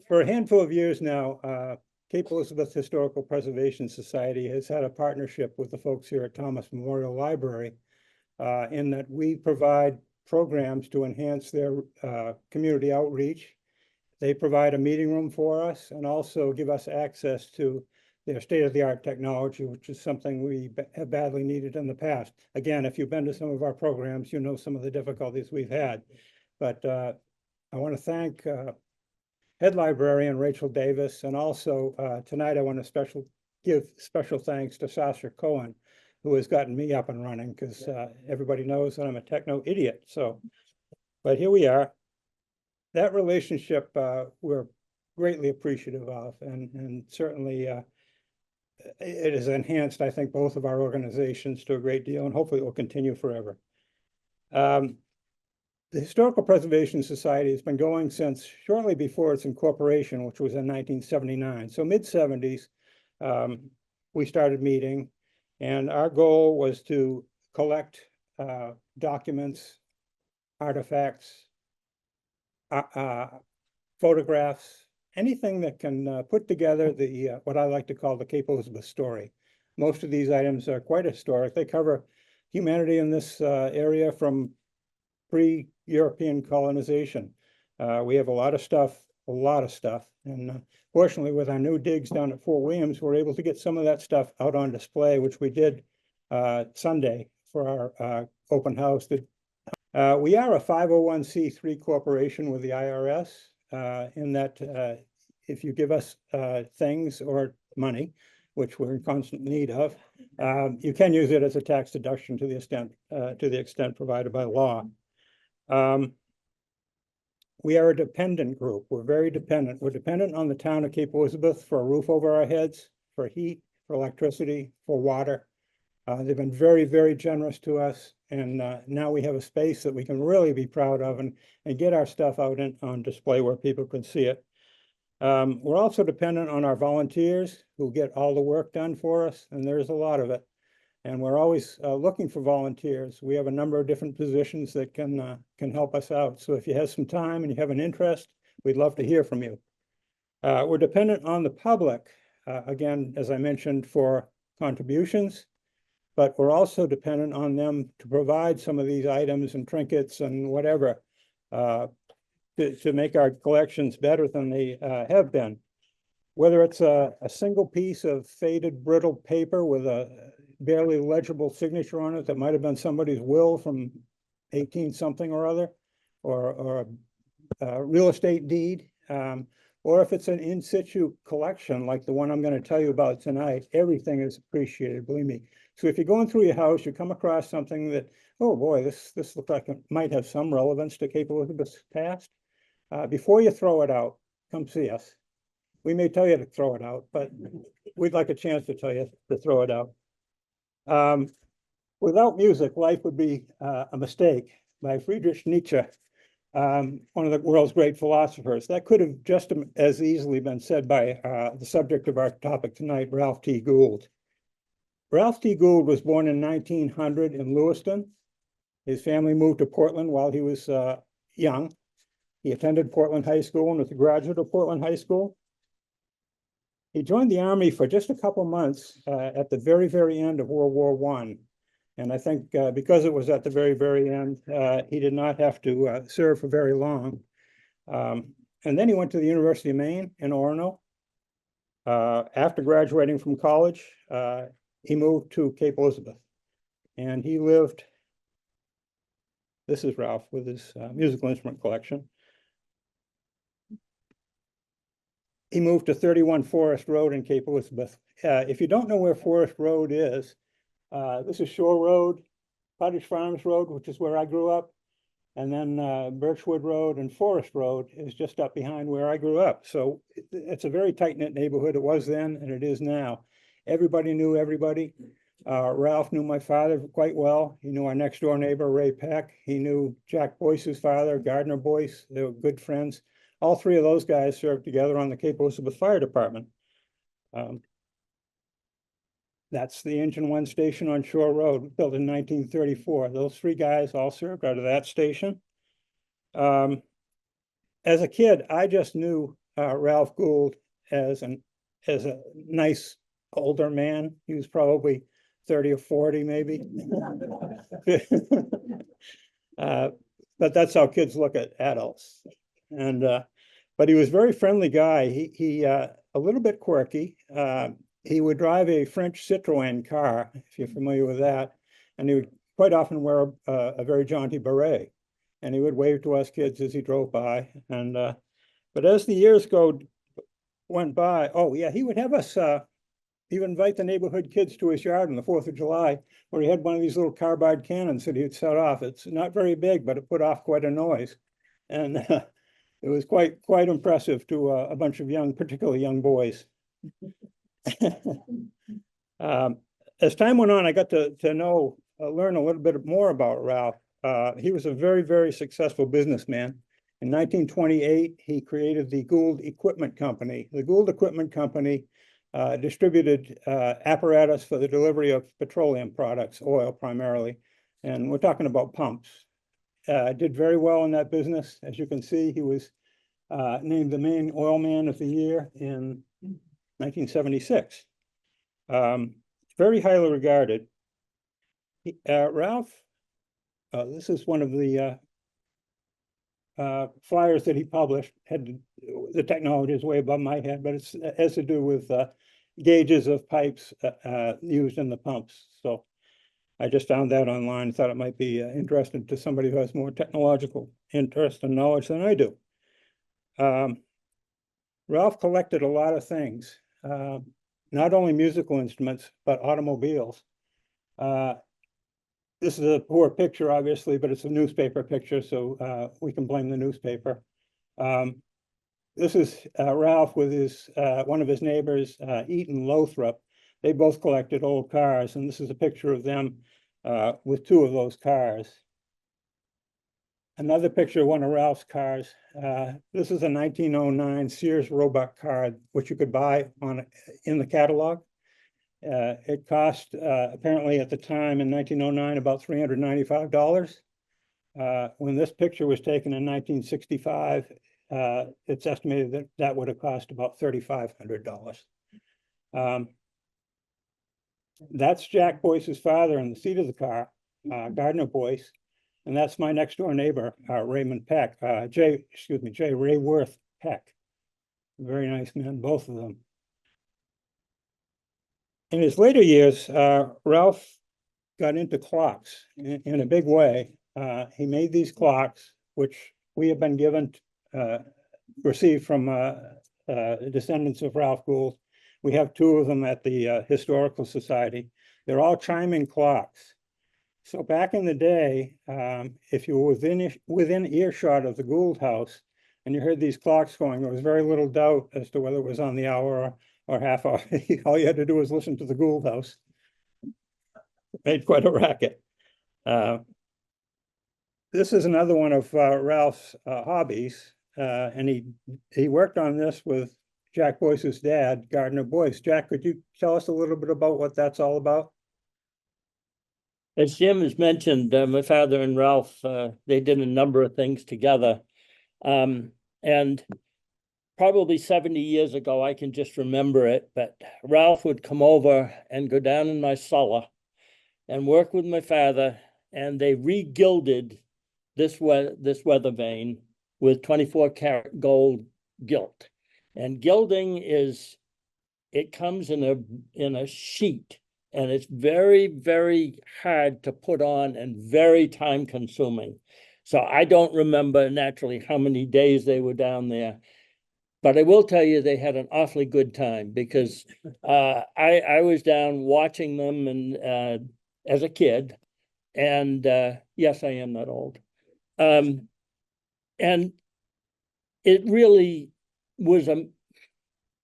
For a handful of years now, Cape Elizabeth Historical Preservation Society has had a partnership with the folks here at Thomas Memorial Library in that we provide programs to enhance their community outreach. They provide a meeting room for us and also give us access to their state-of-the-art technology, which is something we have badly needed in the past. Again, if you've been to some of our programs, you know some of the difficulties we've had. But I want to thank Head Librarian Rachel Davis, and also tonight I want to give special thanks to Sasha Cohen, who has gotten me up and running, because everybody knows that I'm a techno idiot. So, but here we are. That relationship we're greatly appreciative of, and certainly it has enhanced, I think, both of our organizations to a great deal, and hopefully it will continue forever. The Historical Preservation Society has been going since shortly before its incorporation, which was in 1979. So mid-70s, we started meeting, and our goal was to collect documents, artifacts, photographs, anything that can put together the what I like to call the Cape Elizabeth story. Most of these items are quite historic. They cover humanity in this area from pre-European colonization. We have a lot of stuff, and fortunately with our new digs down at Fort Williams, we're able to get some of that stuff out on display, which we did Sunday for our open house. We are a 501c3 corporation with the IRS, in that if you give us things or money, which we're in constant need of, you can use it as a tax deduction to the extent provided by law. We are a dependent group. We're very dependent. We're dependent on the town of Cape Elizabeth for a roof over our heads, for heat, for electricity, for water. They've been very, very generous to us, and now we have a space that we can really be proud of and get our stuff out on display where people can see it. We're also dependent on our volunteers who get all the work done for us, and there's a lot of it. And we're always looking for volunteers. We have a number of different positions that can help us out. So if you have some time and you have an interest, we'd love to hear from you. We're dependent on the public, again, as I mentioned, for contributions, but we're also dependent on them to provide some of these items and trinkets and whatever to make our collections better than they have been. Whether it's a single piece of faded, brittle paper with a barely legible signature on it that might have been somebody's will from 18-something or other, or a real estate deed, or if it's an in situ collection like the one I'm going to tell you about tonight, everything is appreciated, believe me. So if you're going through your house, you come across something that, oh boy, this looks like it might have some relevance to Cape Elizabeth's past, before you throw it out, come see us. We may tell you to throw it out, but we'd like a chance to tell you to throw it out. Without music, life would be a mistake, by Friedrich Nietzsche, one of the world's great philosophers. That could have just as easily been said by the subject of our topic tonight, Ralph T. Gould. Ralph T. Gould was born in 1900 in Lewiston. His family moved to Portland while he was young. He attended Portland High School and was a graduate of Portland High School. He joined the Army for just a couple months at the very, very end of World War I. And I think because it was at the very, very end, he did not have to serve for very long. And then he went to the University of Maine in Orono. After graduating from college, he moved to Cape Elizabeth. And he lived, this is Ralph with his musical instrument collection. He moved to 31 Forest Road in Cape Elizabeth. If you don't know where Forest Road is, this is Shore Road, Cottage Farms Road, which is where I grew up, and then Birchwood Road and Forest Road is just up behind where I grew up. So it's a very tight-knit neighborhood. It was then and it is now. Everybody knew everybody. Ralph knew my father quite well. He knew our next door neighbor, Ray Peck. He knew Jack Boyce's father, Gardner Boyce. They were good friends. All three of those guys served together on the Cape Elizabeth Fire Department. That's the Engine 1 station on Shore Road, built in 1934. Those three guys all served out of that station. As a kid, I just knew Ralph Gould as a nice older man. He was probably 30 or 40 maybe. But that's how kids look at adults. And but he was a very friendly guy. He a little bit quirky. He would drive a French Citroën car, if you're familiar with that, and he would quite often wear a very jaunty beret, and he would wave to us kids as he drove by. And but as the years went by, oh yeah, he would have us. He would invite the neighborhood kids to his yard on the 4th of July, where he had one of these little carbide cannons that he'd set off. It's not very big, but it put off quite a noise. And it was quite impressive to a bunch of particularly young boys. As time went on, I got to learn a little bit more about Ralph. He was a very, very successful businessman. In 1928, he created the Gould Equipment Company. The Gould Equipment Company distributed apparatus for the delivery of petroleum products, oil primarily, and we're talking about pumps. Did very well in that business. As you can see, he was named the Maine Oil Man of the Year in 1976. Very highly regarded. Ralph, this is one of the flyers that he published. The technology is way above my head, but it has to do with gauges of pipes used in the pumps. So I just found that online and thought it might be interesting to somebody who has more technological interest and knowledge than I do. Ralph collected a lot of things, not only musical instruments, but automobiles. This is a poor picture, obviously, but it's a newspaper picture, so we can blame the newspaper. This is Ralph with one of his neighbors, Eaton Lothrop. They both collected old cars, and this is a picture of them with 2 of those cars. Another picture of one of Ralph's cars. This is a 1909 Sears Roebuck car, which you could buy in the catalog. It cost, apparently at the time in 1909, about $395. When this picture was taken in 1965, it's estimated that would have cost about $3,500. That's Jack Boyce's father in the seat of the car, Gardner Boyce, and that's my next door neighbor, Raymond Peck, J. Rayworth Peck. Very nice men, both of them. In his later years, Ralph got into clocks in a big way. He made these clocks, which we have been received from descendants of Ralph Gould. We have 2 of them at the Historical Society. They're all chiming clocks. So back in the day, if you were within earshot of the Gould house and you heard these clocks going, there was very little doubt as to whether it was on the hour or half hour. All you had to do was listen to the Gould house. It made quite a racket. This is another one of Ralph's hobbies, and he worked on this with Jack Boyce's dad, Gardner Boyce. Jack, could you tell us a little bit about what that's all about? As Jim has mentioned, my father and Ralph, they did a number of things together. And probably 70 years ago, I can just remember it, but Ralph would come over and go down in my cellar and work with my father, and they re-gilded this weather vane with 24-karat gold gilt. And gilding it comes in a sheet, and it's very, very hard to put on and very time consuming. So I don't remember naturally how many days they were down there, but I will tell you they had an awfully good time, because I was down watching them and as a kid, and yes, I am that old. And it really was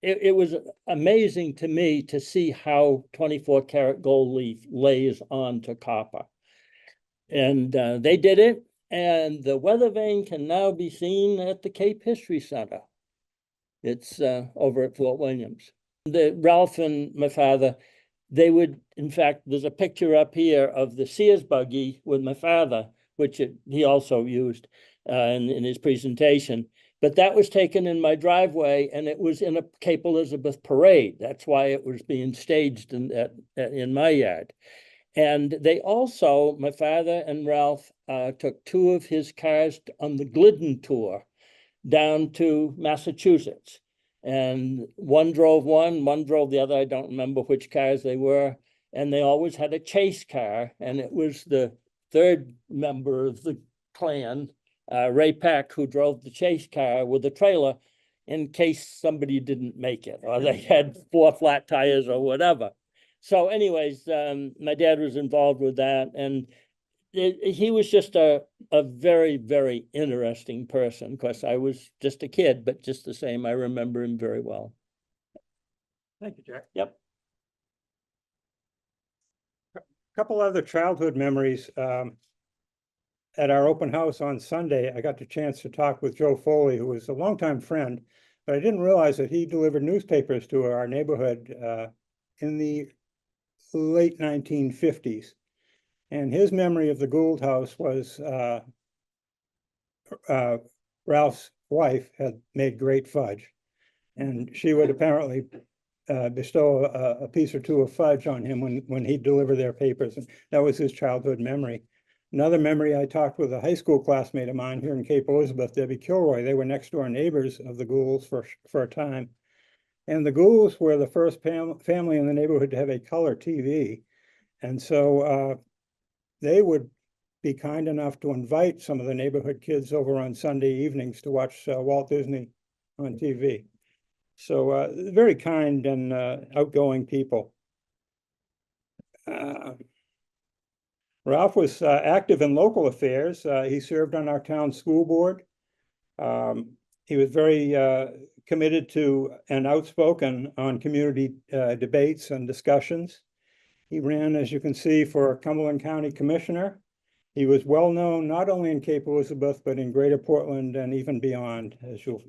it was amazing to me to see how 24-karat gold leaf lays onto copper. And they did it, and the weather vane can now be seen at the Cape History Center. It's over at Fort Williams. Ralph and my father, they would, in fact, there's a picture up here of the Sears buggy with my father, which he also used. in his presentation. But that was taken in my driveway, and it was in a Cape Elizabeth parade. That's why it was being staged in my yard. And they also, my father and Ralph took two of his cars on the Glidden tour down to Massachusetts. And one drove one drove the other. I don't remember which cars they were. And they always had a chase car. And it was the third member of the clan, Ray Peck, who drove the chase car with a trailer in case somebody didn't make it or they had four flat tires or whatever. So anyways, my dad was involved with that. And he was just a very, very interesting person. Of course, I was just a kid, but just the same, I remember him very well. Thank you, Jack. Yep. A couple other childhood memories. At our open house on Sunday, I got the chance to talk with Joe Foley, who was a longtime friend, but I didn't realize that he delivered newspapers to our neighborhood in the late 1950s. And his memory of the Gould house was Ralph's wife had made great fudge, and she would apparently bestow a piece or two of fudge on him when he'd deliver their papers. And that was his childhood memory. Another memory, I talked with a high school classmate of mine here in Cape Elizabeth, Debbie Kilroy. They were next door neighbors of the Goulds for a time. And the Goulds were the first family in the neighborhood to have a color TV. And so they would be kind enough to invite some of the neighborhood kids over on Sunday evenings to watch Walt Disney on TV. So very kind and outgoing people. Ralph was active in local affairs. He served on our town school board. He was very committed to and outspoken on community debates and discussions. He ran, as you can see, for Cumberland County Commissioner. He was well known not only in Cape Elizabeth, but in Greater Portland and even beyond, as you'll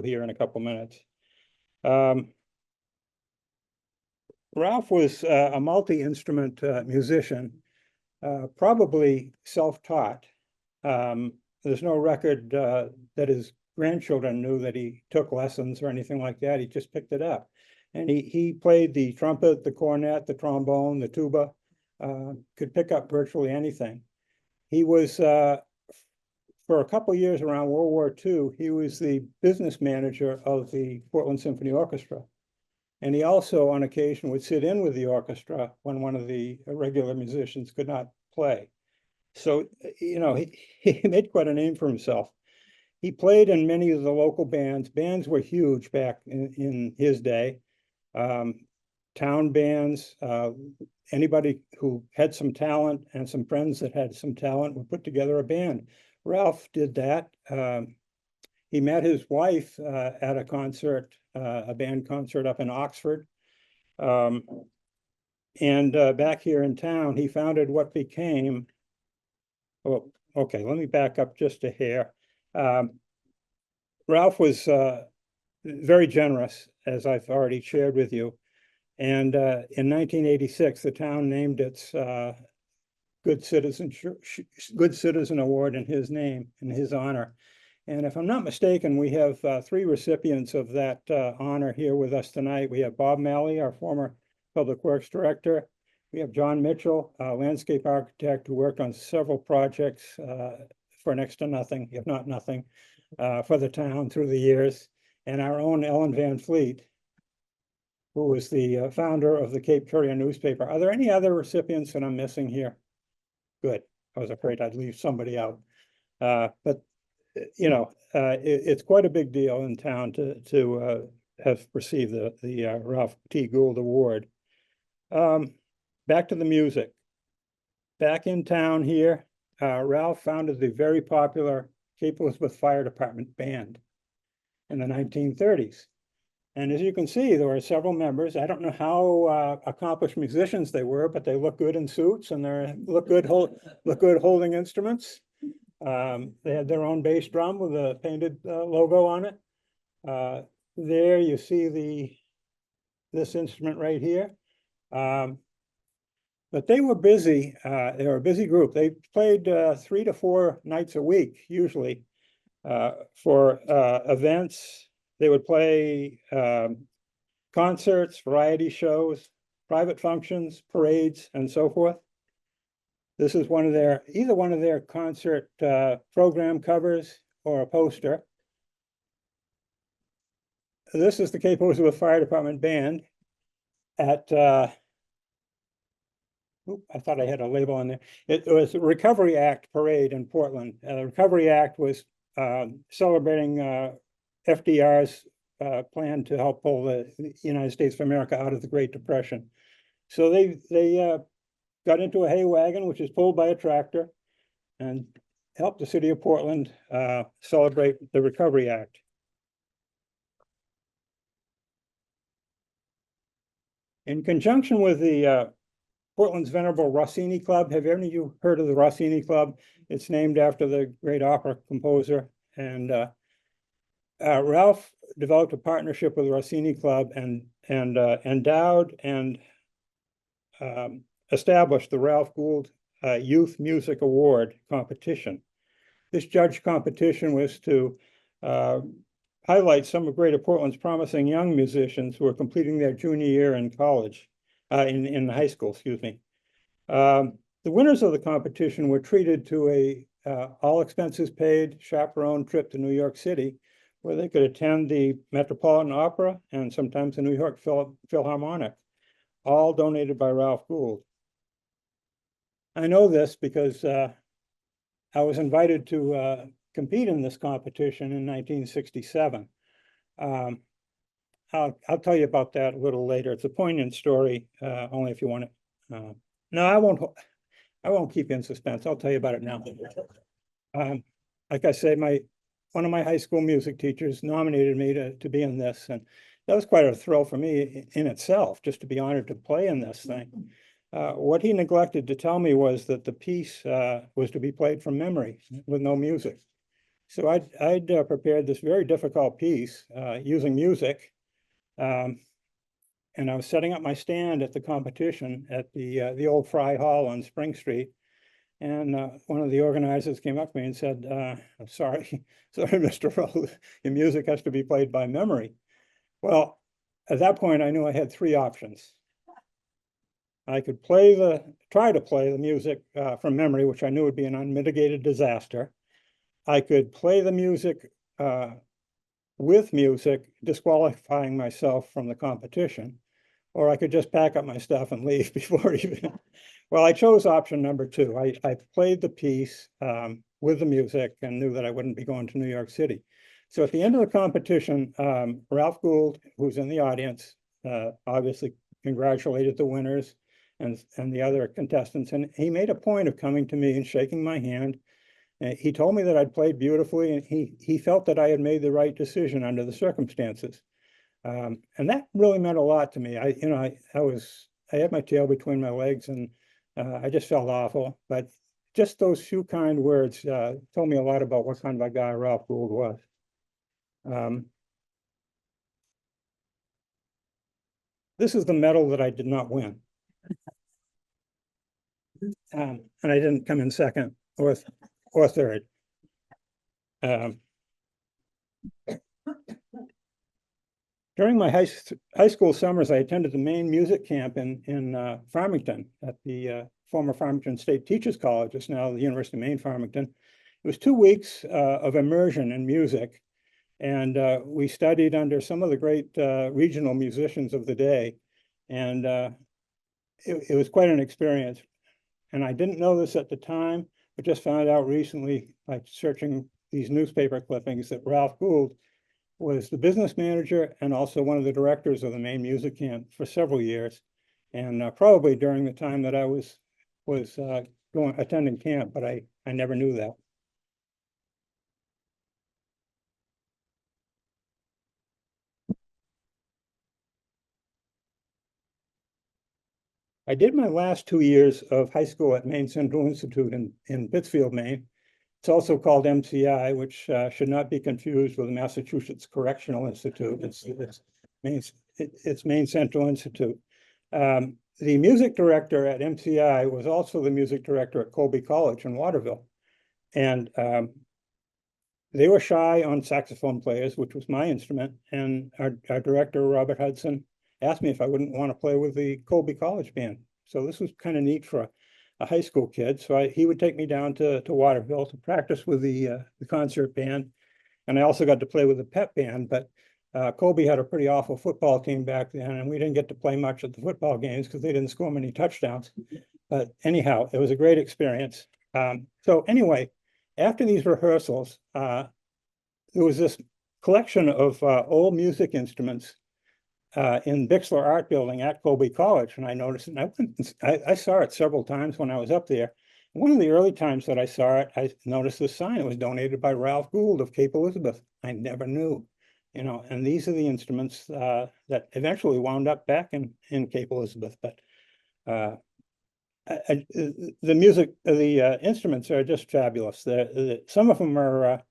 hear in a couple minutes. Ralph was a multi-instrument musician. Probably self-taught. There's no record that his grandchildren knew that he took lessons or anything like that. He just picked it up. And he played the trumpet, the cornet, the trombone, the tuba, could pick up virtually anything. He was, for a couple years around World War II, he was the business manager of the Portland Symphony Orchestra. And he also, on occasion, would sit in with the orchestra when one of the regular musicians could not play. So, you know, he made quite a name for himself. He played in many of the local bands. Bands were huge back in his day. Town bands, anybody who had some talent and some friends that had some talent would put together a band. Ralph did that. He met his wife at a concert, a band concert up in Oxford. And back here in town, he founded what became, well, okay, let me back up just a hair. Ralph was very generous, as I've already shared with you. And in 1986, the town named its Good Citizen Award in his name, in his honor. And if I'm not mistaken, we have three recipients of that honor here with us tonight. We have Bob Malley, our former Public Works Director. We have John Mitchell, a landscape architect who worked on several projects for next to nothing, if not nothing, for the town through the years. And our own Ellen Van Fleet, who was the founder of the Cape Courier newspaper. Are there any other recipients that I'm missing here? Good. I was afraid I'd leave somebody out. But you know, it's quite a big deal in town to have received the Ralph T. Gould Award. Back to the music. Back in town here, Ralph founded the very popular Cape Elizabeth Fire Department band in the 1930s. And as you can see, there were several members. I don't know how accomplished musicians they were, but they look good in suits and they look good holding instruments. They had their own bass drum with a painted logo on it. There you see this instrument right here. But they were busy. They were a busy group. They played 3 to 4 nights a week, usually. For events, they would play concerts, variety shows, private functions, parades, and so forth. This is either one of their concert program covers or a poster. This is the Cape Elizabeth Fire Department Band at, I thought I had a label on there. It was a Recovery Act parade in Portland. Recovery Act was celebrating FDR's plan to help pull the United States of America out of the Great Depression. So they got into a hay wagon, which is pulled by a tractor, and helped the city of Portland celebrate the Recovery Act. In conjunction with the Portland's venerable Rossini Club, have any of you heard of the Rossini Club? It's named after the great opera composer. And Ralph developed a partnership with the Rossini Club and endowed and established the Ralph Gould Youth Music Award competition. This judge competition was to highlight some of Greater Portland's promising young musicians who are completing their junior year in college, in high school, excuse me. The winners of the competition were treated to a all expenses paid chaperone trip to New York City, where they could attend the Metropolitan Opera and sometimes the New York Philharmonic, all donated by Ralph Gould. I know this because I was invited to compete in this competition in 1967. I'll tell you about that a little later. It's a poignant story, only if you want it. No, I won't keep you in suspense. I'll tell you about it now. Like I say, one of my high school music teachers nominated me to be in this, and that was quite a thrill for me in itself, just to be honored to play in this thing. What he neglected to tell me was that the piece was to be played from memory with no music. So I'd prepared this very difficult piece using music, and I was setting up my stand at the competition at the old Fry Hall on Spring Street. And one of the organizers came up to me and said, "I'm sorry, sorry, Mr. Rose, your music has to be played by memory." Well, at that point, I knew I had three options. I could try to play the music from memory, which I knew would be an unmitigated disaster. I could play the music with music, disqualifying myself from the competition, or I could just pack up my stuff and leave before even. Well, I chose option number two. I played the piece with the music and knew that I wouldn't be going to New York City. So at the end of the competition, Ralph Gould, who's in the audience, obviously congratulated the winners and the other contestants. And he made a point of coming to me and shaking my hand. And he told me that I'd played beautifully, and he felt that I had made the right decision under the circumstances. And that really meant a lot to me. I had my tail between my legs, and I just felt awful. But just those few kind words told me a lot about what kind of a guy Ralph Gould was. This is the medal that I did not win. And I didn't come in second or third. During my high school summers, I attended the Maine music camp in Farmington at the former Farmington State Teachers College. It's now the University of Maine, Farmington. It was 2 weeks of immersion in music, and we studied under some of the great regional musicians of the day, and it was quite an experience. And I didn't know this at the time, but just found out recently by searching these newspaper clippings that Ralph Gould was the business manager and also one of the directors of the Maine Music Camp for several years, and probably during the time that I was attending camp, but I never knew that. I did my last 2 years of high school at Maine Central Institute in Pittsfield, Maine. It's also called MCI, which should not be confused with the Massachusetts Correctional Institute. It's Maine Central Institute. The music director at MCI was also the music director at Colby College in Waterville. And they were shy on saxophone players, which was my instrument, and our director, Robert Hudson, asked me if I wouldn't want to play with the Colby College Band. So this was kind of neat for a high school kid. So he would take me down to Waterville to practice with the concert band. And I also got to play with the pep band, but Colby had a pretty awful football team back then, and we didn't get to play much at the football games because they didn't score many touchdowns. But anyhow, it was a great experience. So anyway, after these rehearsals, there was this collection of old music instruments in Bixler Art Building at Colby College, and I noticed it. And I saw it several times when I was up there. One of the early times that I saw it, I noticed this sign. It was donated by Ralph Gould of Cape Elizabeth. I never knew, and these are the instruments that eventually wound up back in Cape Elizabeth. But the music, the instruments are just fabulous. Some of them are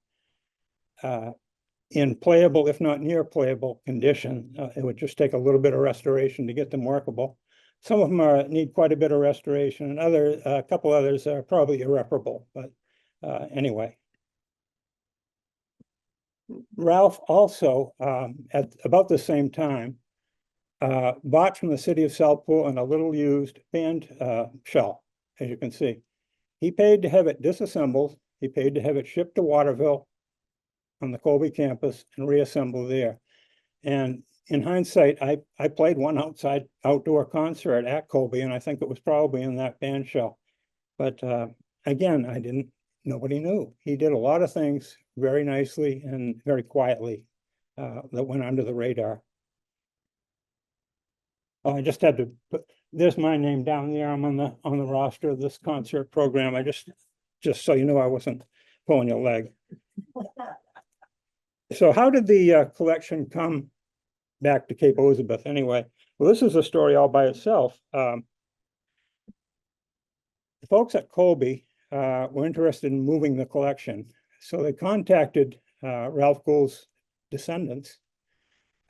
in playable, if not near playable condition. It would just take a little bit of restoration to get them workable. Some of them need quite a bit of restoration, and a couple others are probably irreparable. But anyway, Ralph also, at about the same time, bought from the city of Southpool a little used band shell, as you can see. He paid to have it disassembled. He paid to have it shipped to Waterville on the Colby campus and reassembled there. And in hindsight, I played one outdoor concert at Colby, and I think it was probably in that band shell. But again, nobody knew. He did a lot of things very nicely and very quietly that went under the radar. Oh, I just had to put, there's my name down there. I'm on the roster of this concert program. I just so you know, I wasn't pulling your leg. So how did the collection come back to Cape Elizabeth anyway? Well, this is a story all by itself. The folks at Colby were interested in moving the collection. So they contacted Ralph Gould's descendants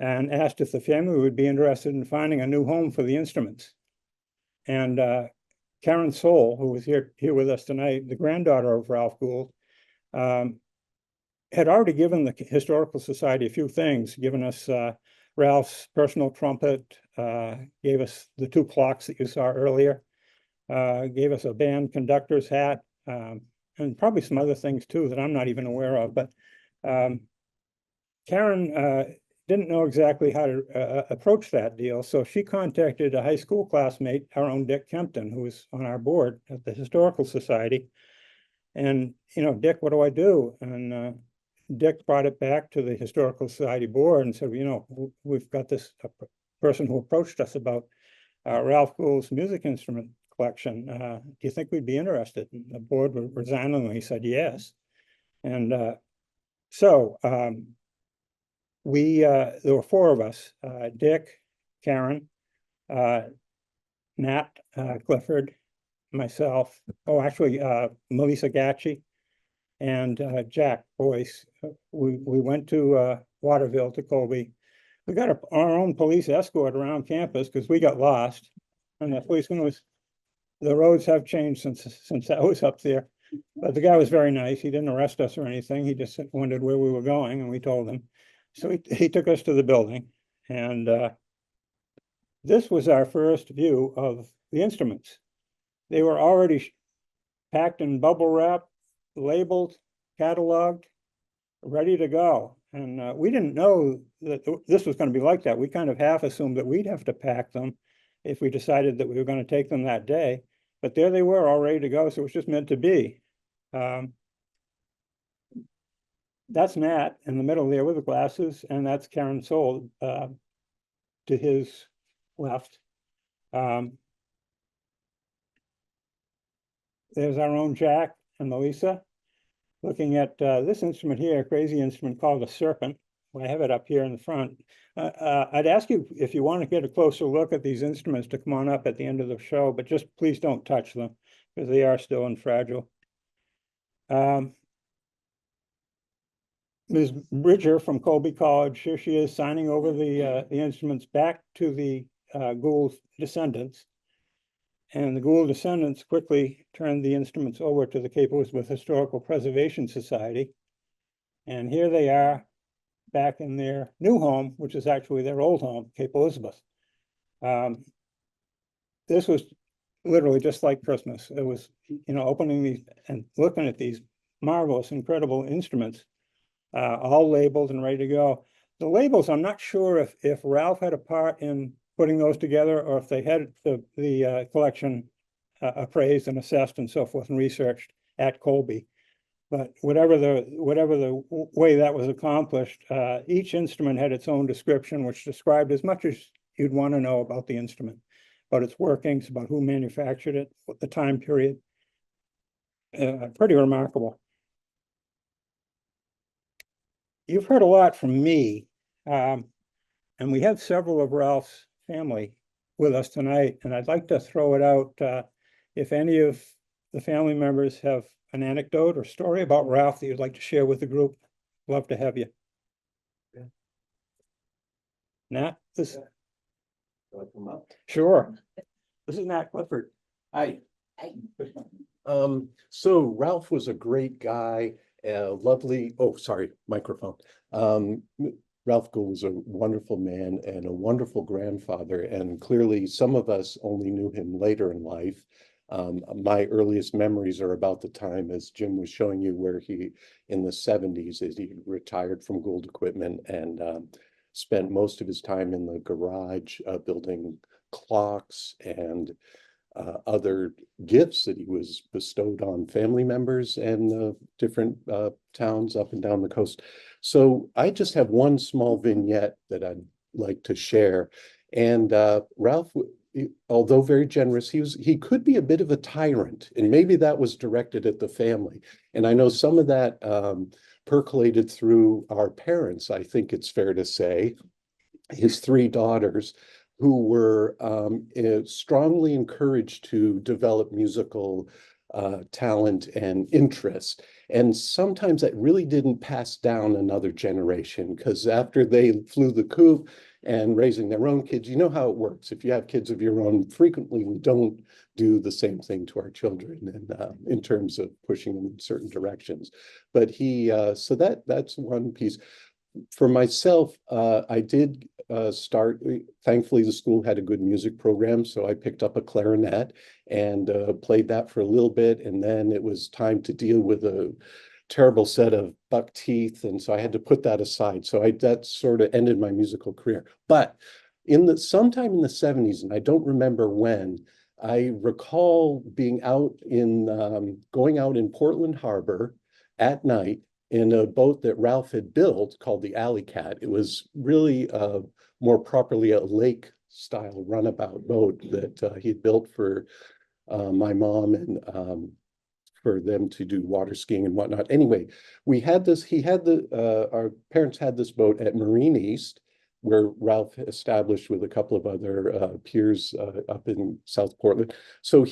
and asked if the family would be interested in finding a new home for the instruments. And Karen Soule, who was here with us tonight, the granddaughter of Ralph Gould, had already given the Historical Society a few things, given us Ralph's personal trumpet, gave us the 2 clocks that you saw earlier, gave us a band conductor's hat, and probably some other things too that I'm not even aware of. But Karen didn't know exactly how to approach that deal, so she contacted a high school classmate, our own Dick Kempton, who was on our board at the Historical Society. And, Dick, what do I do? And Dick brought it back to the Historical Society board and said, we've got this person who approached us about Ralph Gould's music instrument collection. Do you think we'd be interested? And the board resignedly said yes. And so there were 4 of us, Dick, Karen, Matt Clifford, myself, Melissa Gatchie, and Jack Boyce. We went to Waterville to Colby. We got our own police escort around campus because we got lost. And the policeman the roads have changed since I was up there. But the guy was very nice. He didn't arrest us or anything. He just wondered where we were going, and we told him. So he took us to the building. And this was our first view of the instruments. They were already packed in bubble wrap, labeled, cataloged, ready to go. And we didn't know that this was going to be like that. We kind of half assumed that we'd have to pack them if we decided that we were going to take them that day. But there they were, all ready to go. So it was just meant to be. That's Matt in the middle there with the glasses, and that's Karen Soule to his left. There's our own Jack and Melissa looking at this instrument here, a crazy instrument called a serpent. I have it up here in the front. I'd ask you if you want to get a closer look at these instruments to come on up at the end of the show, but just please don't touch them because they are still fragile. Ms. Bridger from Colby College, here she is signing over the instruments back to the Gould descendants. And the Gould descendants quickly turned the instruments over to the Cape Elizabeth Historical Preservation Society. And here they are back in their new home, which is actually their old home, Cape Elizabeth. This was literally just like Christmas. It was, opening these and looking at these marvelous, incredible instruments, all labeled and ready to go. The labels, I'm not sure if Ralph had a part in putting those together, or if they had the collection appraised and assessed and so forth and researched at Colby. But whatever the way that was accomplished, each instrument had its own description, which described as much as you'd want to know about the instrument, about its workings, about who manufactured it, what the time period. Pretty remarkable. You've heard a lot from me, and we have several of Ralph's family with us tonight, and I'd like to throw it out. If any of the family members have an anecdote or story about Ralph that you'd like to share with the group, love to have you. Yeah. Nat, this, Wanna come up? sure. This is Nat Clifford. Hi. So Ralph was a great guy, lovely, oh, sorry, microphone. Ralph Gould was a wonderful man and a wonderful grandfather, and clearly some of us only knew him later in life. My earliest memories are about the time, as Jim was showing you, where he, in the 70s, as he retired from Gould Equipment and spent most of his time in the garage building clocks and other gifts that he was bestowed on family members and different towns up and down the coast. So I just have one small vignette that I'd like to share. And Ralph, although very generous, he could be a bit of a tyrant, and maybe that was directed at the family. And I know some of that percolated through our parents, I think it's fair to say, his three daughters, who were strongly encouraged to develop musical talent and interest. And sometimes that really didn't pass down another generation, because after they flew the coop and raising their own kids, you know how it works. If you have kids of your own, frequently we don't do the same thing to our children and in terms of pushing them in certain directions. But so that's one piece. For myself, I did start, thankfully the school had a good music program, so I picked up a clarinet and played that for a little bit, and then it was time to deal with a terrible set of buck teeth, and so I had to put that aside. So that sort of ended my musical career. But sometime in the 70s, and I don't remember when, I recall being going out in Portland Harbor at night in a boat that Ralph had built called the Alley Cat. It was really more properly a lake style runabout boat that he had built for my mom and for them to do water skiing and whatnot. Anyway, our parents had this boat at Marine East, where Ralph established with a couple of other peers up in South Portland. So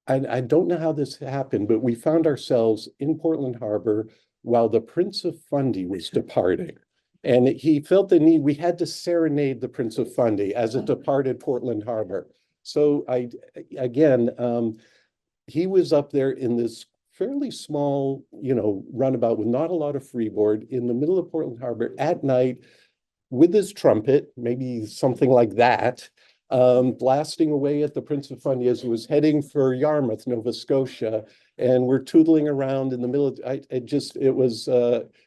I don't know how this happened, but we found ourselves in Portland Harbor while the Prince of Fundy was departing. And he felt the need, we had to serenade the Prince of Fundy as it departed Portland Harbor. So he was up there in this fairly small, runabout with not a lot of freeboard in the middle of Portland Harbor at night with his trumpet, maybe something like that, blasting away at the Prince of Fundy as he was heading for Yarmouth, Nova Scotia. And we're tootling around in the middle of,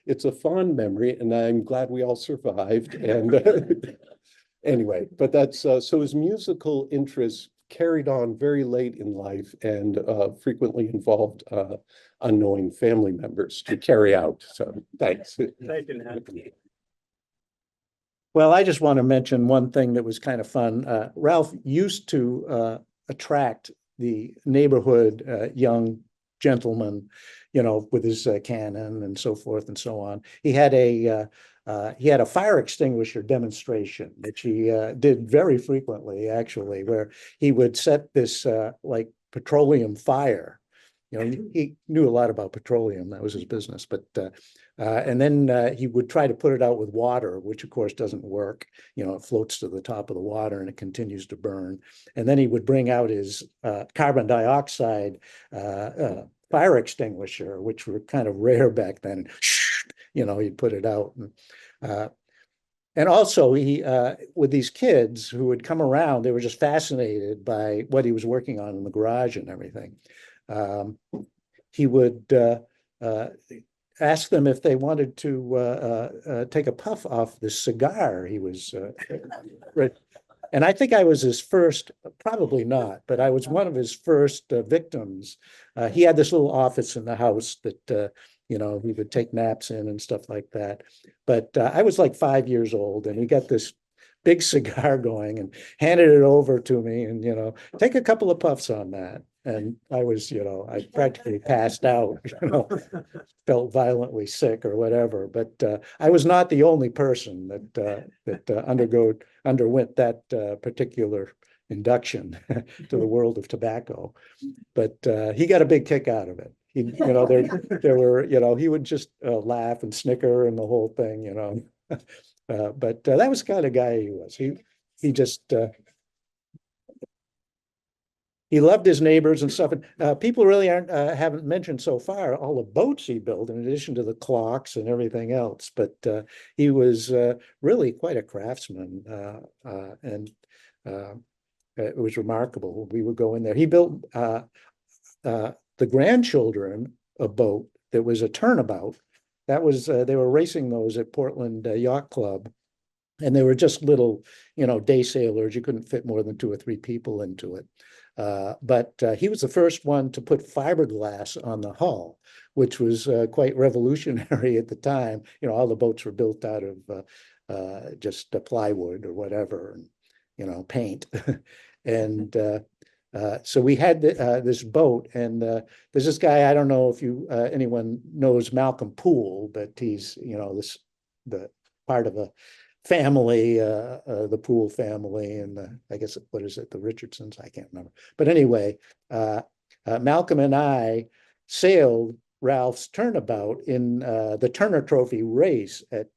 it's a fond memory, and I'm glad we all survived. And anyway, but that's, so his musical interests carried on very late in life and frequently involved unknowing family members to carry out. So thanks. Thank you, Nat. Well, I just want to mention one thing that was kind of fun. Ralph used to attract the neighborhood young gentleman, with his cannon and so forth and so on. He had a fire extinguisher demonstration, which he did very frequently, actually, where he would set this like petroleum fire. He knew a lot about petroleum. That was his business. But and then he would try to put it out with water, which of course doesn't work. It floats to the top of the water and it continues to burn. And then he would bring out his carbon dioxide fire extinguisher, which were kind of rare back then. he'd put it out. And also he, with these kids who would come around, they were just fascinated by what he was working on in the garage and everything. He would ask them if they wanted to take a puff off the cigar he was and I think I was his first, probably not, but I was one of his first victims. He had this little office in the house that he would take naps in and stuff like that. But I was like 5 years old, and he got this big cigar going and handed it over to me, and take a couple of puffs on that. And I was, I practically passed out, felt violently sick or whatever. But I was not the only person that underwent that particular induction to the world of tobacco. But he got a big kick out of it. There were, he would just laugh and snicker and the whole thing, but that was the kind of guy he was. He just he loved his neighbors and stuff. And people really haven't mentioned so far all the boats he built, in addition to the clocks and everything else. But he was really quite a craftsman, and it was remarkable. We would go in there. He built the grandchildren a boat that was a turnabout. That was they were racing those at Portland Yacht Club, and they were just little, day sailors. You couldn't fit more than 2 or 3 people into it. But he was the first one to put fiberglass on the hull, which was quite revolutionary at the time. All the boats were built out of just plywood or whatever, and paint. And so we had this boat, and there's this guy. I don't know if anyone knows Malcolm Poole, but he's the part of a family, the Poole family, and I guess what is it, the Richardsons? I can't remember. But anyway, Malcolm and I sailed Ralph's turnabout in the Turner Trophy race at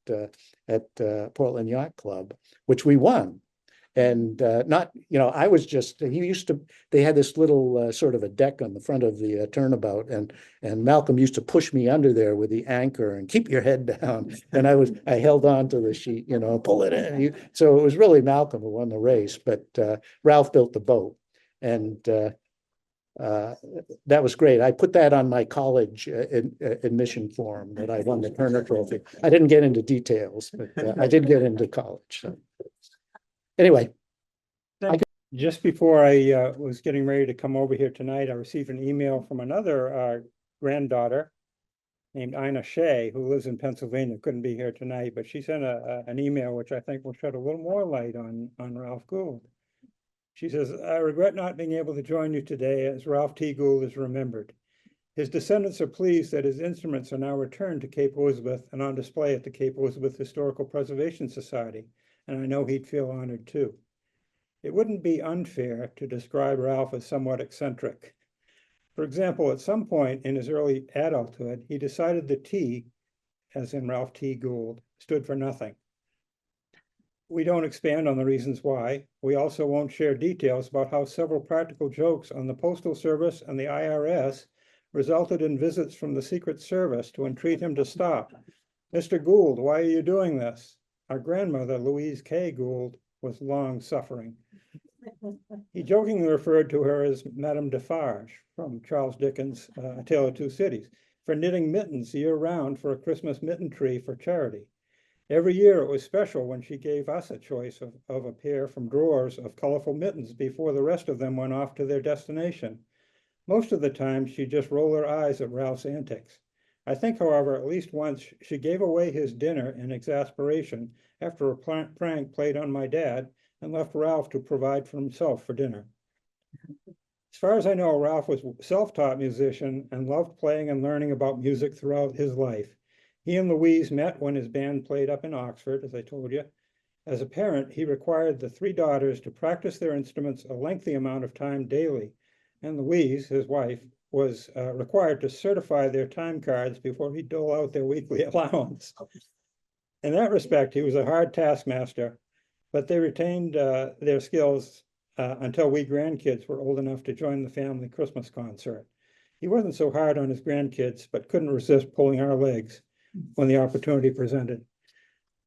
Portland Yacht Club, which we won. And I was just, they had this little sort of a deck on the front of the turnabout, and Malcolm used to push me under there with the anchor and keep your head down. And I held on to the sheet, pull it in. So it was really Malcolm who won the race, but Ralph built the boat. And that was great. I put that on my college admission form that I won the Turner Trophy. I didn't get into details, but I did get into college. So. Anyway. Just before I was getting ready to come over here tonight, I received an email from another granddaughter named Ina Shea, who lives in Pennsylvania. Couldn't be here tonight, but she sent an email which I think will shed a little more light on Ralph Gould. She says, "I regret not being able to join you today as Ralph T. Gould is remembered. His descendants are pleased that his instruments are now returned to Cape Elizabeth and on display at the Cape Elizabeth Historical Preservation Society, and I know he'd feel honored too. It wouldn't be unfair to describe Ralph as somewhat eccentric. For example, at some point in his early adulthood, he decided the T, as in Ralph T. Gould, stood for nothing. We don't expand on the reasons why. We also won't share details about how several practical jokes on the Postal Service and the IRS resulted in visits from the Secret Service to entreat him to stop. Mr. Gould, why are you doing this? Our grandmother, Louise K. Gould, was long suffering. He jokingly referred to her as Madame Defarge from Charles Dickens' A Tale of Two Cities for knitting mittens year-round for a Christmas mitten tree for charity. Every year it was special when she gave us a choice of a pair from drawers of colorful mittens before the rest of them went off to their destination. Most of the time she'd just roll her eyes at Ralph's antics. I think, however, at least once she gave away his dinner in exasperation after a prank played on my dad and left Ralph to provide for himself for dinner. As far as I know, Ralph was a self-taught musician and loved playing and learning about music throughout his life. He and Louise met when his band played up in Oxford, as I told you. As a parent, he required the 3 daughters to practice their instruments a lengthy amount of time daily, and Louise, his wife, was required to certify their time cards before he'd dole out their weekly allowance. In that respect, he was a hard taskmaster, but they retained their skills until we grandkids were old enough to join the family Christmas concert. He wasn't so hard on his grandkids, but couldn't resist pulling our legs. when the opportunity presented.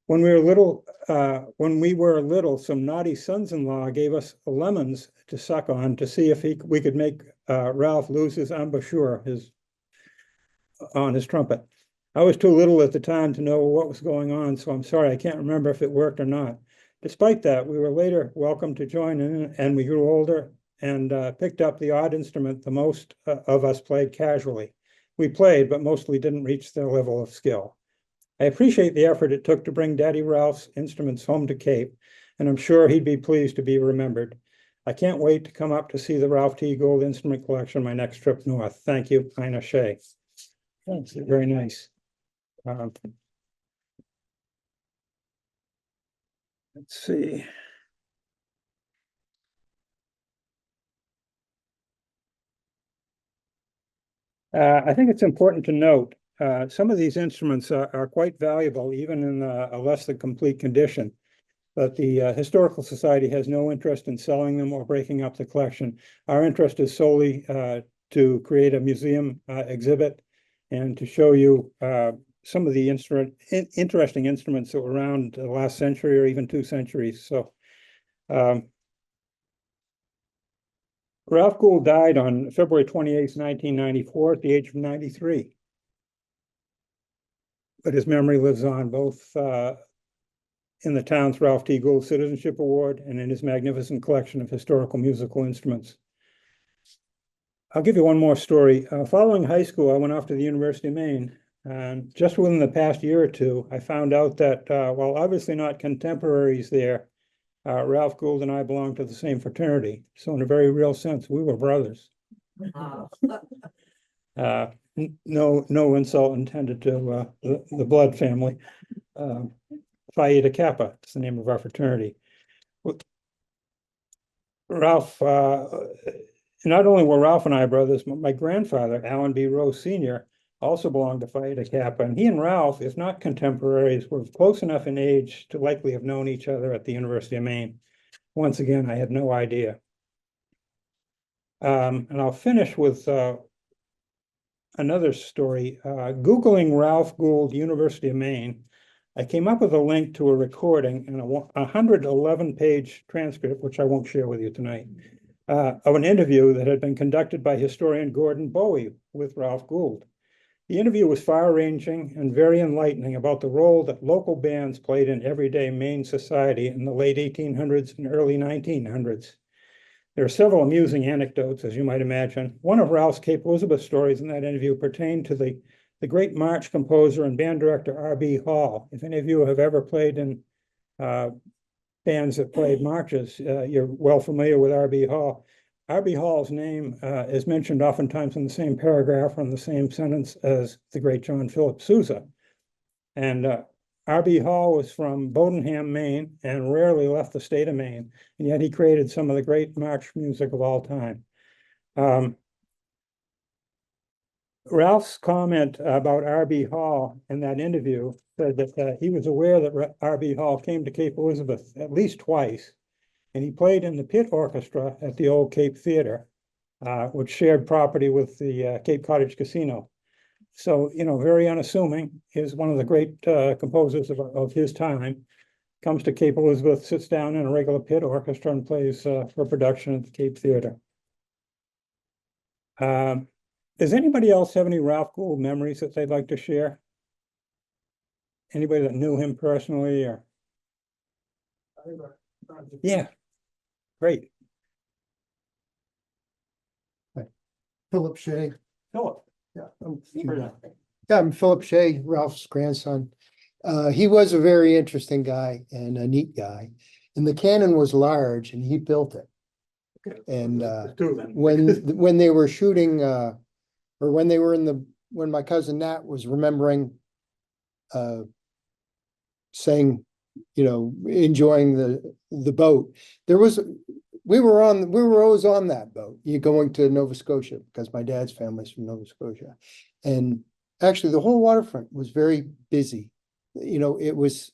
When we were little, some naughty sons-in-law gave us lemons to suck on to see if we could make Ralph lose his embouchure, on his trumpet. I was too little at the time to know what was going on, so I'm sorry, I can't remember if it worked or not. Despite that, we were later welcomed to join in, and we grew older and picked up the odd instrument the most of us played casually. We played, but mostly didn't reach their level of skill. I appreciate the effort it took to bring Daddy Ralph's instruments home to Cape, and I'm sure he'd be pleased to be remembered. I can't wait to come up to see the Ralph T. Gould instrument collection my next trip north. Thank you, Ina Shea. Thanks, very nice. Let's see. I think it's important to note, some of these instruments are quite valuable, even in a less than complete condition. But the Historical Society has no interest in selling them or breaking up the collection. Our interest is solely to create a museum exhibit and to show you some of the interesting instruments that were around the last century or even 2 centuries. So Ralph Gould died on February 28th, 1994, at the age of 93. But his memory lives on both in the town's Ralph T. Gould Citizenship Award and in his magnificent collection of historical musical instruments. I'll give you one more story. Following high school, I went off to the University of Maine. And just within the past year or two, I found out that while obviously not contemporaries there, Ralph Gould and I belonged to the same fraternity. So in a very real sense, we were brothers. No insult intended to the blood family. Phi Kappa, it's the name of our fraternity. Ralph, not only were Ralph and I brothers, but my grandfather, Alan B. Rose Sr., also belonged to Phi Kappa. And he and Ralph, if not contemporaries, were close enough in age to likely have known each other at the University of Maine. Once again, I had no idea. And I'll finish with another story. Googling Ralph Gould, University of Maine, I came up with a link to a recording and a 111-page transcript, which I won't share with you tonight, of an interview that had been conducted by historian Gordon Bowie with Ralph Gould. The interview was far-ranging and very enlightening about the role that local bands played in everyday Maine society in the late 1800s and early 1900s. There are several amusing anecdotes, as you might imagine. One of Ralph's Cape Elizabeth stories in that interview pertained to the great march composer and band director R.B. Hall. If any of you have ever played in bands that played marches, you're well familiar with R.B. Hall. R.B. Hall's name is mentioned oftentimes in the same paragraph or in the same sentence as the great John Philip Sousa. And R.B. Hall was from Bodenham, Maine, and rarely left the state of Maine, and yet he created some of the great march music of all time. Ralph's comment about R.B. Hall in that interview said that he was aware that R.B. Hall came to Cape Elizabeth at least twice, and he played in the pit orchestra at the old Cape Theater, which shared property with the Cape Cottage Casino. So, very unassuming. Is one of the great composers of his time. Comes to Cape Elizabeth, sits down in a regular pit orchestra and plays for production at the Cape Theater. Does anybody else have any Ralph Gould memories that they'd like to share? Anybody that knew him personally or? Yeah, great. Philip Shea. Philip. I'm Philip Shea, Ralph's grandson. He was a very interesting guy and a neat guy. And the cannon was large and he built it. And when they were shooting, or when they were when my cousin Nat was remembering saying, enjoying the boat, we were always on that boat. You're going to Nova Scotia because my dad's family's from Nova Scotia. And actually the whole waterfront was very busy. It was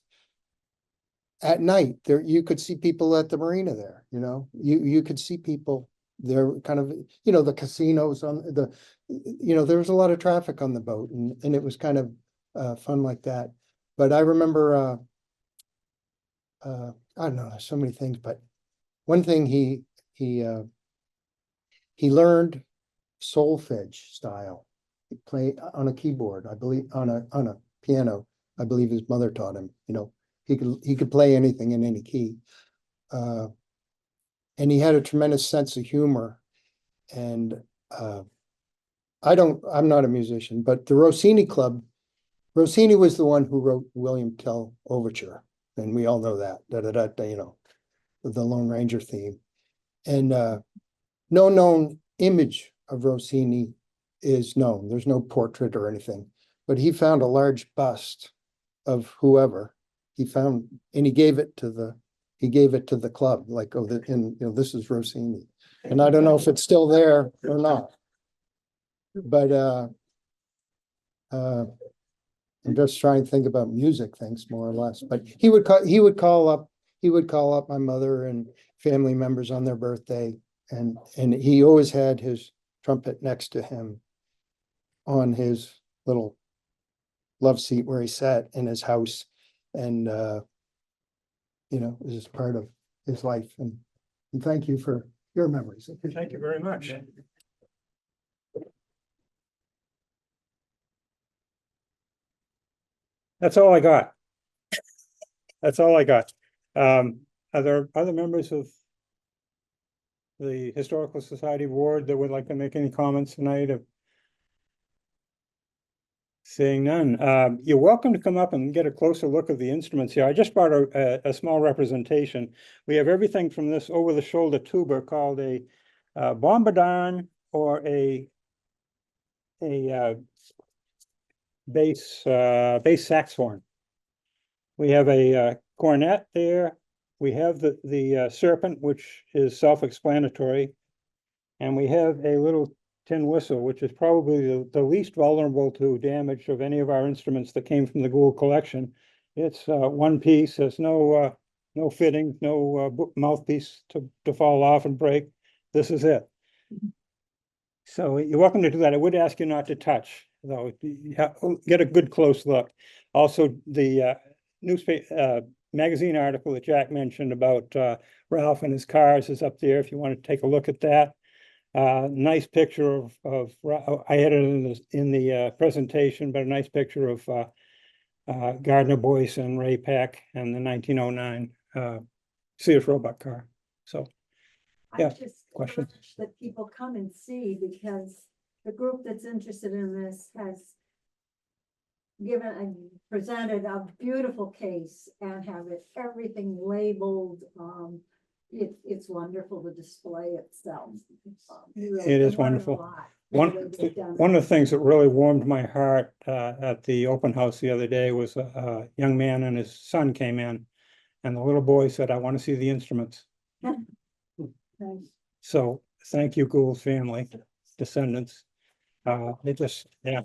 at night there, you could see people at the marina there, you could see people there kind of, the casinos on there was a lot of traffic on the boat and it was kind of fun like that. But I remember, I don't know, there's so many things, but one thing he learned solfege style. He played on a keyboard, I believe, on a piano. I believe his mother taught him, he could play anything in any key. And he had a tremendous sense of humor. And I'm not a musician, but the Rossini Club, Rossini was the one who wrote William Tell Overture. And we all know that, the Lone Ranger theme. And no known image of Rossini is known. There's no portrait or anything, but he found a large bust of whoever he found, and he gave it to the club, like, this is Rossini. And I don't know if it's still there or not. But I'm just trying to think about music things more or less. But he would call up my mother and family members on their birthday, and he always had his trumpet next to him on his little love seat where he sat in his house. And it was just part of his life. And thank you for your memories. Thank you very much. That's all I got. That's all I got. Are there other members of the Historical Society Board that would like to make any comments tonight? Seeing none, you're welcome to come up and get a closer look at the instruments here. I just brought a small representation. We have everything from this over-the-shoulder tuba called a bombardon, or a bass saxhorn. We have a cornet there. We have the serpent, which is self-explanatory, and we have a little tin whistle, which is probably the least vulnerable to damage of any of our instruments that came from the Gould collection. It's one piece. There's no fitting, no mouthpiece to fall off and break. This is it. So you're welcome to do that. I would ask you not to touch, though. Get a good close look. Also, the newspaper magazine article that Jack mentioned about Ralph and his cars is up there if you want to take a look at that. Nice picture of I had it in the presentation, but a nice picture of Gardner Boyce and Ray Peck and the 1909 Sears Roebuck car. So I Yeah, just question. urge that people come and see, because the group that's interested in this has given and presented a beautiful case and have everything labeled. It's wonderful, the display itself. It is wonderful. One of the things that really warmed my heart at the open house the other day was a young man and his son came in, and the little boy said, "I want to see the instruments." So thank you, Gould family, descendants. They just, yeah.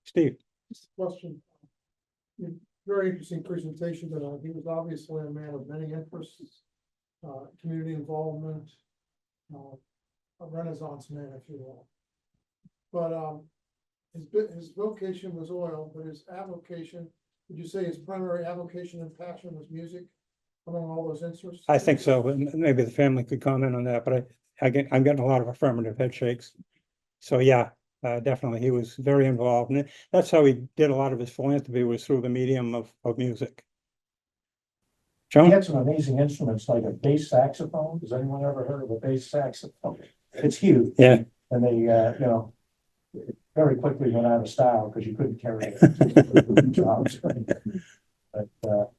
Steve. Question. Very interesting presentation tonight. He was obviously a man of many interests, community involvement, a Renaissance man, if you will. But his vocation was oil, but his avocation, would you say his primary avocation and passion was music among all those interests? I think so, but maybe the family could comment on that, but I'm getting a lot of affirmative head shakes. So yeah, definitely, he was very involved, and that's how he did a lot of his philanthropy, was through the medium of music. He Joan? had some amazing instruments, like a bass saxophone. Has anyone ever heard of a bass saxophone? It's huge. Yeah. And they, very quickly went out of style because you couldn't carry it. Jobs. But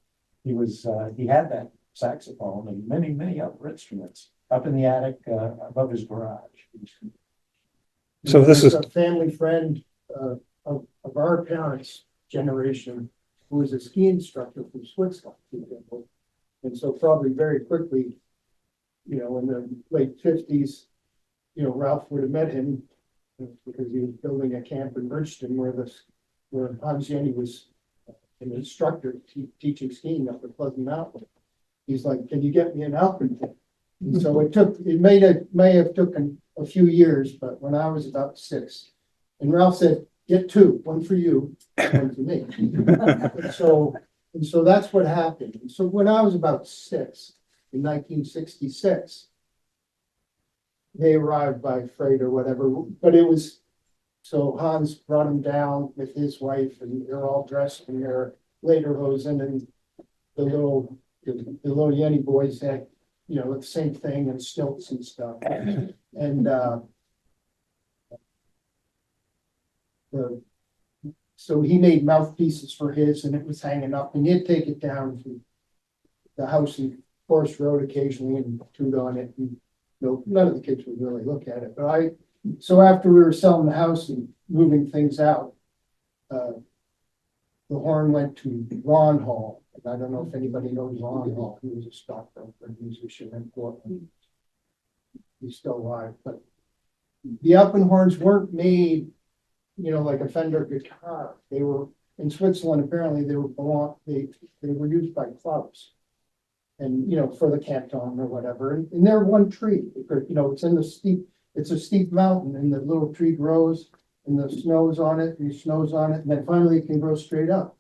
he had that saxophone and many, many other instruments up in the attic above his garage. So this is a family friend of our parents' generation, who was a ski instructor from Switzerland. And so probably very quickly, in the late 50s, Ralph would have met him because he was building a camp in Bridgeton where Hans Jenny was an instructor teaching skiing up at Pleasant Mountain. He's like, "Can you get me an Alpen kit?" And so it may have taken a few years, but when I was about 6, and Ralph said, get 2, one for you, one for me. And so that's what happened. And so when I was about 6, in 1966, they arrived by freight or whatever, but it was, so Hans brought him down with his wife and they're all dressed in their lederhosen, and the little Yenny boys had, the same thing and stilts and stuff. And, so he made mouthpieces for his and it was hanging up, and he'd take it down to the house in Forest Road occasionally and toot on it. And none of the kids would really look at it, but so after we were selling the house and moving things out, the horn went to Ron Hall. And I don't know if anybody knows Ron Hall. He was a stockbroker, musician in Portland. He's still alive, but the Alpenhorns weren't made, like a Fender guitar. They were in Switzerland. Apparently, they were used by clubs, and for the canton or whatever. And they're one tree. It's a steep mountain, and the little tree grows, and the snow's on it, and and then finally it can grow straight up.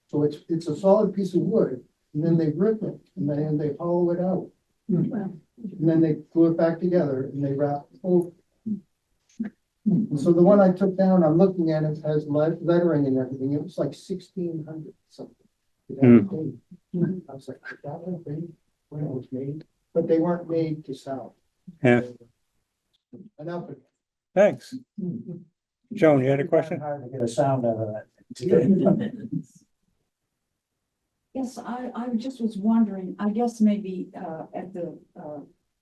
So it's a solid piece of wood, and then they rip it, and then they hollow it out. And then they glue it back together, and they wrap it over. And so the one I took down, I'm looking at it, has lettering and everything. It was like 1600 something. I was like, that was made when it was made, but they weren't made to sell. Yeah. An Alpen. Thanks. Joan, you had a question? Hard to get a sound out of that. Yes, I just was wondering, I guess maybe at the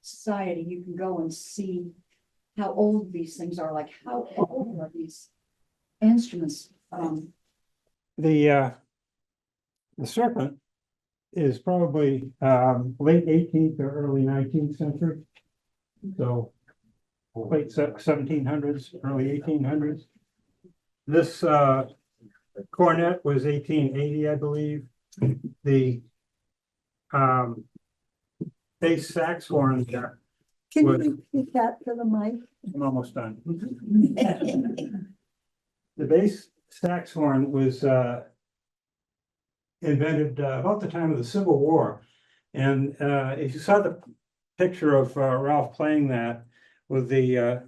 society, you can go and see how old these things are, like how old are these instruments? The serpent is probably late 18th or early 19th century. So late 1700s, early 1800s. This cornet was 1880, I believe. The bass sax horn, Can you repeat that for the mic? I'm almost done. The bass sax horn was invented about the time of the Civil War. And if you saw the picture of Ralph playing that with the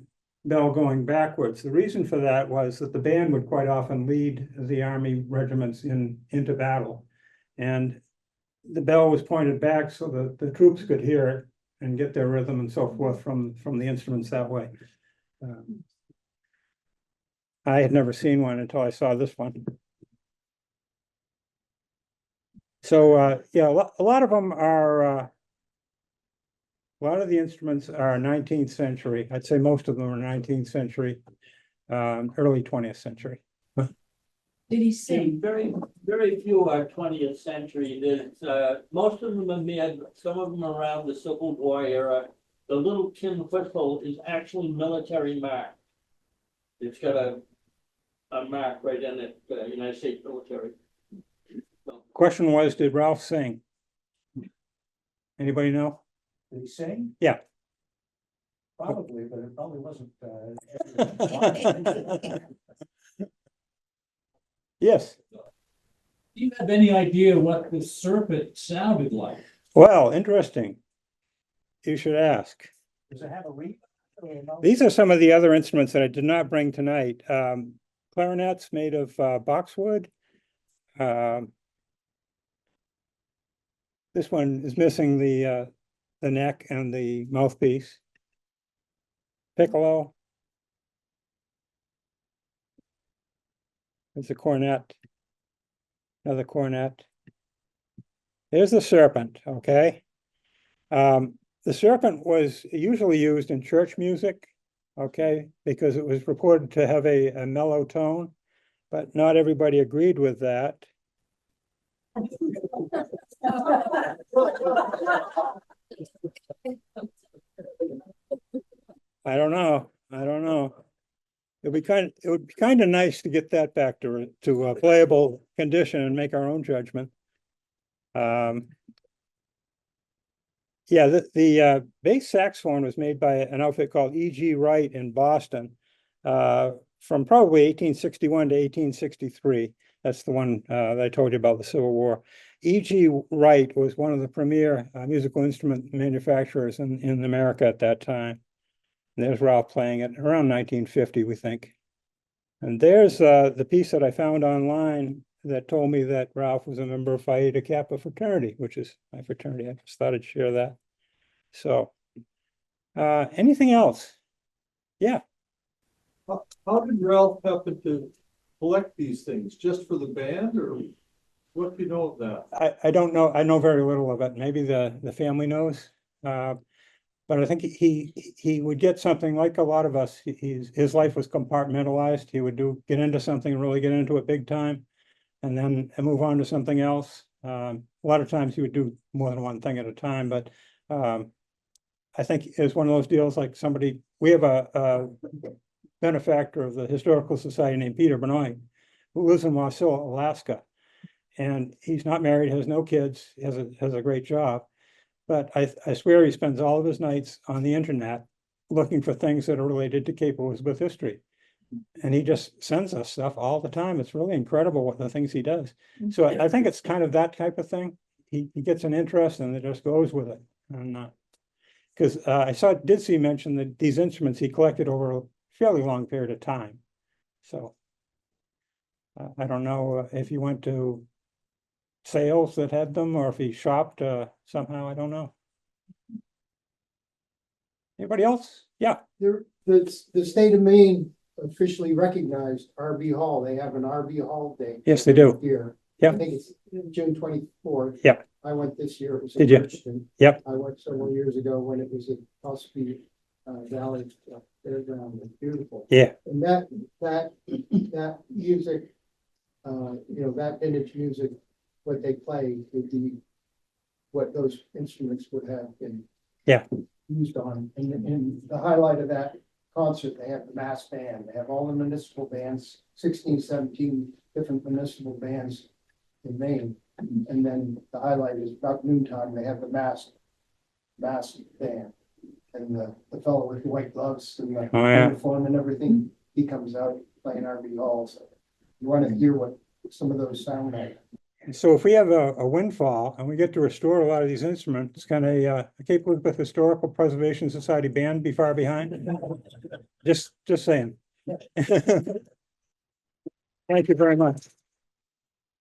bell going backwards, the reason for that was that the band would quite often lead the army regiments into battle. And the bell was pointed back so that the troops could hear it and get their rhythm and so forth from the instruments that way. I had never seen one until I saw this one. So yeah, a lot of them are, a lot of the instruments are 19th century. I'd say most of them are 19th century, early 20th century. Did he sing? Very, very few are 20th century. There's most of them are made, some of them around the Civil War era. The little tin whistle is actually military mark. It's got a mark right in it, United States military. Question was, did Ralph sing? Anybody know? Did he sing? Yeah. Probably, but it probably wasn't. Yes. Do you have any idea what the serpent sounded like? Well, interesting. You should ask. Does it have a reed? These are some of the other instruments that I did not bring tonight. Clarinets made of boxwood. This one is missing the neck and the mouthpiece. Piccolo. There's a cornet. Another cornet. There's the serpent, okay? The serpent was usually used in church music, okay, because it was reported to have a mellow tone, but not everybody agreed with that. I don't know. It would be kind of nice to get that back to a playable condition and make our own judgment. Yeah, the bass saxophone was made by an outfit called E.G. Wright in Boston. From probably 1861 to 1863. That's the one that I told you about, the Civil War. E.G. Wright was one of the premier musical instrument manufacturers in America at that time. And there's Ralph playing it around 1950, we think. And there's the piece that I found online that told me that Ralph was a member of Phi Eta Kappa fraternity, which is my fraternity. I just thought I'd share that. So, anything else? Yeah. How did Ralph happen to collect these things? Just for the band, or what do you know of that? I don't know. I know very little of it. Maybe the family knows. But I think he would get something like a lot of us. His life was compartmentalized. He would get into something and really get into it big time, and then move on to something else. A lot of times he would do more than one thing at a time, but I think it's one of those deals like we have a benefactor of the Historical Society named Peter Benoit, who lives in Wasilla, Alaska. And he's not married, has no kids, has a great job. But I swear he spends all of his nights on the internet looking for things that are related to Cape Elizabeth history. And he just sends us stuff all the time. It's really incredible what the things he does. So I think it's kind of that type of thing. He gets an interest and it just goes with it. And because I did see mention that these instruments he collected over a fairly long period of time. So I don't know if he went to sales that had them or if he shopped somehow. I don't know. Anybody else? Yeah. The state of Maine officially recognized RB Hall. They have an RB Hall day. Yes, they do. Here. Yeah. I think it's June 24th. Yeah. I went this year. It was Did in you? Richmond. Yep. I went several years ago when it was at Ospey Valley Fairground. It was beautiful. Yeah. And that music, that vintage music, what they play would be what those instruments would have been. Yeah. Used on. And the highlight of that concert, they have the mass band. They have all the municipal bands, 16, 17 different municipal bands in Maine. And then the highlight is about noontime, they have the mass band. And the fellow with the white gloves and the uniform and everything, he comes out playing RB Hall. So you want to hear what some of those sound like. So if we have a windfall and we get to restore a lot of these instruments, can a Cape Elizabeth Historical Preservation Society band be far behind? Just saying. Thank you very much.